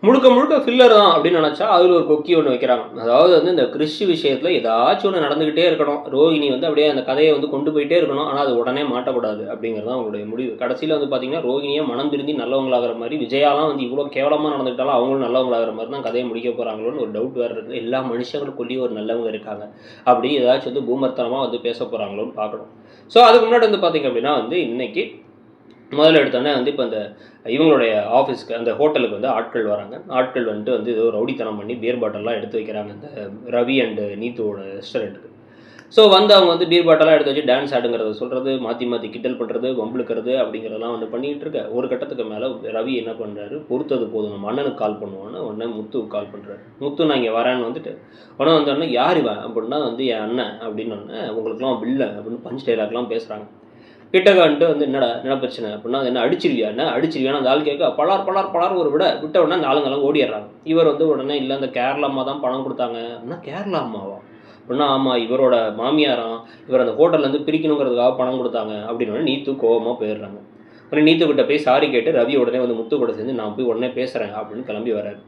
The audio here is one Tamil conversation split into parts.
முழுக்க முழுக்க ஃபில்லர் தான் அப்படின்னு நினச்சா அதில் ஒரு கொக்கி ஒன்று வைக்கிறாங்க. அதாவது வந்து இந்த கிறிஷ் விஷயத்தில் ஏதாச்சும் ஒன்று நடந்துக்கிட்டே இருக்கணும், ரோகிணி வந்து அப்படியே அந்த கதையை வந்து கொண்டு போயிட்டே இருக்கணும், ஆனால் அது உடனே மாட்டக்கூடாது அப்படிங்கிறது தான் அவங்களுடைய முடிவு. கடைசியில் வந்து பார்த்தீங்கன்னா ரோகிணியை மனம் திருந்தி நல்லவங்களாகிற மாதிரி, விஜயாலாம் வந்து இவ்வளோ கேவலமாக நடந்துக்கிட்டாலும் அவங்களும் நல்லவங்களாகிற மாதிரி தான் கதையை முடிக்க போகிறாங்களோன்னு ஒரு டவுட் வேறு இருக்குது. எல்லா மனுஷங்களுக்குள்ளேயும் ஒரு நல்லவங்க இருக்காங்க, அப்படி ஏதாச்சும் வந்து பூமர்த்தனமாக வந்து பேச போகிறாங்களோன்னு பார்க்கணும். ஸோ அதுக்கு முன்னாடி வந்து பார்த்திங்க அப்படின்னா வந்து இன்றைக்கி முதல்ல எடுத்தோன்னே வந்து இப்போ அந்த இவங்களுடைய ஆஃபீஸ்க்கு அந்த ஹோட்டலுக்கு வந்து ஆட்கள் வராங்க. ஆட்கள் வந்துட்டு வந்து ஏதோ ரவுடித்தனம் பண்ணி பியர் பாட்டில்லாம் எடுத்து வைக்கிறாங்க இந்த ரவி அண்டு நீத்துவோட ரெஸ்டாரண்ட்டுக்கு. ஸோ வந்து அவங்க வந்து பீர் பாட்டெல்லாம் எடுத்து வச்சு டான்ஸ் ஆடுங்கிறத சொல்கிறது, மாற்றி மாற்றி கிண்டல் பண்ணுறது, வம்புழுக்கிறது அப்படிங்கிறதெல்லாம் வந்து பண்ணிகிட்டு இருக்க. ஒரு கட்டத்துக்கு மேலே ரவி என்ன பண்ணுறாரு, பொறுத்தது போதும் நம்ம அண்ணனுக்கு கால் பண்ணுவோன்னு உடனே முத்துவுக்கு கால் பண்ணுறாரு. முத்து நான் இங்கே வரேன்னு வந்துட்டு உடனே வந்தோடனே யார் இவன் அப்படின்னா வந்து என் அண்ணன் அப்படின்னு ஒன்று, உங்களுக்குலாம் பில்லை அப்படின்னு பஞ்ச் டைலாக்லாம் பேசுகிறாங்க. கிட்டக்க வந்துட்டு வந்து என்ன பிரச்சனை அப்படின்னா அது என்ன அடிச்சிருவியானா அந்த ஆள் கேட்க பலார் ஒரு விட்ட உடனே அந்த ஆளுங்கெல்லாம் ஓடிடுறாங்க. இவர் வந்து உடனே இல்லை அந்த கேரளா அம்மா தான் பணம் கொடுத்தாங்க அப்படின்னா கேரளா அம்மாவா அப்படின்னா ஆமாம் இவரோட மாமியாராம், இவர் அந்த ஹோட்டல்லேருந்து பிரிக்கணுங்கிறதுக்காக பணம் கொடுத்தாங்க அப்படின்னு நீத்து கோவமாக போயிடுறாங்க. உடனே நீத்துக்கிட்ட போய் சாரி கேட்டு ரவி உடனே வந்து முத்து கூட சேர்ந்து நான் போய் உடனே பேசுகிறேன் அப்படின்னு கிளம்பி வர்றாரு.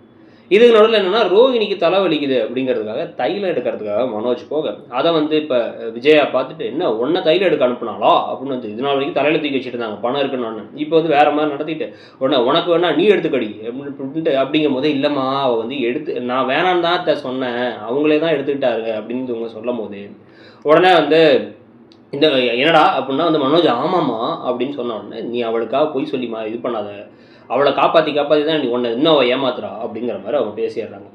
இதுக்கு நடுவில் என்னென்னா ரோகிணிக்கு தலை வலிக்குது அப்படிங்கிறதுக்காக தைலம் எடுக்கிறதுக்காக மனோஜ் போக அதை வந்து இப்போ விஜயா பார்த்துட்டு என்ன ஒன்றை தைலம் எடுக்க அனுப்புனாலா அப்படின்னு வந்து இதனால் வரைக்கும் தலையில் தூக்கி வச்சுட்டு இருந்தாங்க பணம் இருக்குன்னு. இப்போ வந்து வேறு மாதிரி நடத்திட்டு உடனே உனக்கு வேணா நீ எடுத்துக்கடி அப்படின்ட்டு அப்படிங்கும் போதே இல்லைம்மா அவள் வந்து எடுத்து நான் வேணான்னு தான் சொன்னேன், அவங்களே தான் எடுத்துக்கிட்டாரு அப்படின்னு இவங்க சொல்லும் போது உடனே வந்து இந்த என்னடா அப்படின்னா வந்து மனோஜ் ஆமாம்மா அப்படின்னு சொன்ன உடனே நீ அவளுக்காக போய் சொல்லிமா இது பண்ணாத, அவளை காப்பாற்றி தான் நீ ஒன்று இன்னும் அவள் ஏமாத்துறா அப்படிங்கிற மாதிரி அவங்க பேசிடுறாங்க.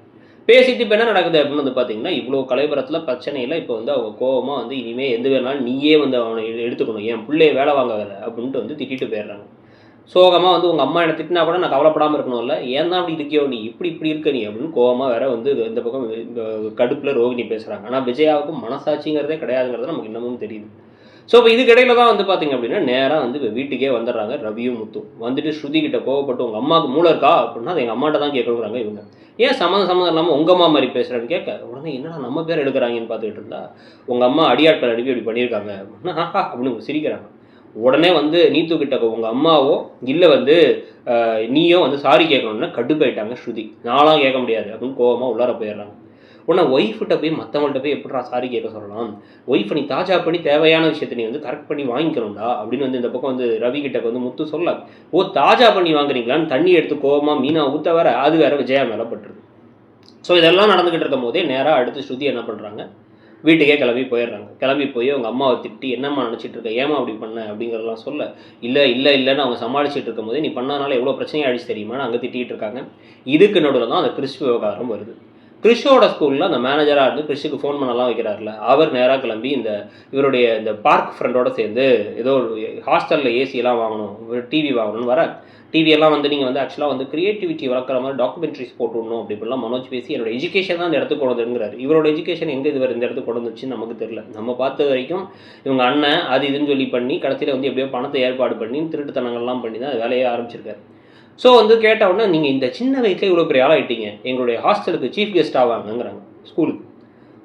பேசிட்டு இப்போ என்ன நடக்குது அப்படின்னு வந்து பார்த்தீங்கன்னா இவ்வளோ கலைபுரத்தில் பிரச்சனையில் இப்போ வந்து அவங்க கோபமாக வந்து இனிமேல் எந்த வேணாலும் நீயே வந்து அவனை எடுத்துக்கணும், என் பிள்ளைய வேலை வாங்காத அப்படின்ட்டு வந்து திட்டிட்டு போயிடுறாங்க. சோகமாக வந்து உங்கள் அம்மா என்னை திட்டினா கூட நான் கவலைப்படாமல் இருக்கணும்ல, ஏன் தான் அப்படி இருக்கியோ நீ இப்படி இருக்க நீ அப்படின்னு கோபமாக வேற வந்து இந்த பக்கம் இந்த கடுப்பில் ரோகிணி பேசுகிறாங்க. ஆனால் விஜயாவுக்கும் மனசாட்சிங்கிறதே கிடையாதுங்கிறது நமக்கு இன்னமும் தெரியுது. ஸோ இப்போ இதுக்கிடையில தான் வந்து பார்த்திங்க அப்படின்னா நேராக வந்து இப்போ வீட்டுக்கே வந்துடுறாங்க ரவியும் முத்தும். வந்துட்டு ஸ்ருதி கிட்ட கோவப்பட்டு உங்கள் அம்மாவுக்கு மூளை இருக்கா அப்படின்னா அது எங்கள் அம்மாட்ட தான் கேட்கணுங்கிறாங்க இவங்க. ஏன் சம்மந்தம் இல்லாமல் உங்கள் அம்மா மாதிரி பேசுகிறேன்னு கேட்க உடனே என்னடா நம்ம பேர் எடுக்கிறாங்கன்னு பார்த்துக்கிட்டு இருந்தா உங்கள் அம்மா அடியாட்கள் அனுப்பி இப்படி பண்ணியிருக்காங்க அப்படின்னா அப்படின்னு சிரிக்கிறாங்க. உடனே வந்து நீத்து கிட்ட உங்கள் அம்மாவோ இல்லை வந்து நீயோ வந்து சாரி கேட்கணுன்னா கடுப்பாயிட்டாங்க ஸ்ருதி. நான்லாம் கேட்க முடியாது அப்படின்னு கோவமாக உள்ளார போயிடுறாங்க. உடனே ஒய்ஃப்கிட்ட போய் மற்றவங்கள்ட்ட போய் எப்படா சாரி கேட்க சொல்லலாம், ஒய்ஃபை நீ தாஜா பண்ணி தேவையான விஷயத்தை நீ வந்து கரெக்ட் பண்ணி வாங்கிக்கணும்டா அப்படின்னு வந்து இந்த பக்கம் வந்து ரவி கிட்ட வந்து முத்து சொல்ல ஓ தாஜா பண்ணி வாங்குறீங்களான்னு தண்ணி எடுத்து கோவமாக மீனா ஊற்ற வேற அது வேற விஜயா மேலே பட்டுருது. ஸோ இதெல்லாம் நடந்துக்கிட்டு இருக்கும் போதே நேராக அடுத்து ஸ்ருதி என்ன பண்ணுறாங்க, வீட்டுக்கே கிளம்பி போயிடுறாங்க. கிளம்பி போய் அவங்க அம்மாவை திட்டி என்னம்மா நினச்சிட்டு இருக்க, ஏமா அப்படி பண்ண அப்படிங்கிறதெல்லாம் சொல்ல இல்லைன்னு அவங்க சமாளிச்சுட்டு இருக்கும் போதே நீ பண்ணனால எவ்வளோ பிரச்சனையாக ஆயிடுச்சு தெரியுமா அங்கே திட்டிகிட்டு இருக்காங்க. இதுக்கு நடுவில் தான் அந்த கிறிஸ் விவகாரம் வருது. கிறிஷோட ஸ்கூலில் அந்த மேனேஜராக இருந்து கிறிஷுக்கு ஃபோன் பண்ணலாம் வைக்கிறார்ல, அவர் நேராக கிளம்பி இவருடைய இந்த பார்க் ஃப்ரெண்டோடு சேர்ந்து ஏதோ ஒரு ஹாஸ்டலில் ஏசியெல்லாம் வாங்கணும், டிவி வாங்கணும்னு வர டிவியெல்லாம் வந்து நீங்கள் வந்து ஆக்சுவலாக வந்து க்ரியேட்டிவிட்டி வளர்க்குற மாதிரி டாக்குமெண்ட்ரிஸ் போட்டுவிடணும் அப்படி இப்படிலாம் மனோஜ் பேசி என்னோட எஜுகேஷன் தான் இந்த இடத்துக்கு கொண்டு வந்துங்கிறார். இவரோட எஜுகேஷன் எங்கே இது இந்த இடத்துக்கு கொண்டு வந்துச்சுன்னு நமக்கு தெரியல. நம்ம பார்த்த வரைக்கும் இவங்க அண்ணன் அது இதுன்னு சொல்லி பண்ணி கடைசியில் வந்து எப்படியோ பணத்தை ஏற்பாடு பண்ணி திருட்டுத்தனங்கள்லாம் பண்ணி தான் வேலையே ஆரம்பிச்சிருக்காரு. ஸோ வந்து கேட்ட உடனே நீங்கள் இந்த சின்ன வயசுல இவ்வளோ பெரிய ஆளாயிட்டீங்க, எங்களுடைய ஹாஸ்டலுக்கு சீஃப் கெஸ்ட் ஆவாங்கங்கிறாங்க ஸ்கூலுக்கு.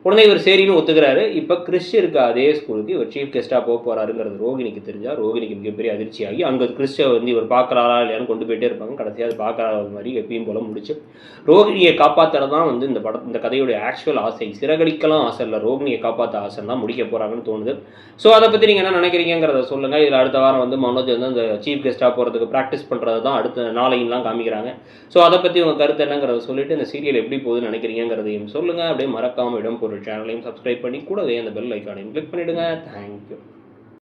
உடனே இவர் சரின்னு ஒத்துக்கிறாரு. இப்போ கிறிஸ் இருக்க அதே ஸ்கூலுக்கு இவர் சீஃப் கெஸ்ட்டாக போக போகிறாருங்கிறது ரோகிணிக்கு தெரிஞ்சால் ரோகிணிக்கு மிகப்பெரிய அதிர்ச்சியாகி அங்கே கிறிஸ்டை வந்து இவர் பார்க்குறாரா இல்லையான்னு கொண்டு போயிட்டே இருப்பாங்க. கடைசியாக அது பார்க்குற மாதிரி எப்பயும் போல முடிச்சு ரோகிணியை காப்பாற்றுறது தான் வந்து இந்த கதையுடைய ஆக்சுவல் ஆசை. சிறகடிக்கலாம் ஆசை இல்லை, ரோகிணியை காப்பாற்ற ஆசை தான் முடிக்க போகிறாங்கன்னு தோணுது. ஸோ அதை பற்றி நீங்கள் என்ன நினைக்கிறீங்கிறத சொல்லுங்கள். இதில் அடுத்த வாரம் வந்து மனோஜ் வந்து அந்த சீஃப் கெஸ்ட்டாக போகிறதுக்கு ப்ராக்டிஸ் பண்ணுறது தான் அடுத்த நாளைங்கலாம் காமிக்கிறாங்க. ஸோ அதை பற்றி உங்கள் கருத்து என்னங்கிறத சொல்லிவிட்டு இந்த சீரியல் எப்படி போகுதுன்னு நினைக்கிறீங்கிறதையும் சொல்லுங்கள். அப்படியே மறக்காமல் இடம் பொருள் சேனலையும் சப்ஸ்கிரைப் பண்ணி கூடவே அந்த பெல் ஐக்கானையும் கிளிக் பண்ணிவிடுங்க. தேங்க்யூ.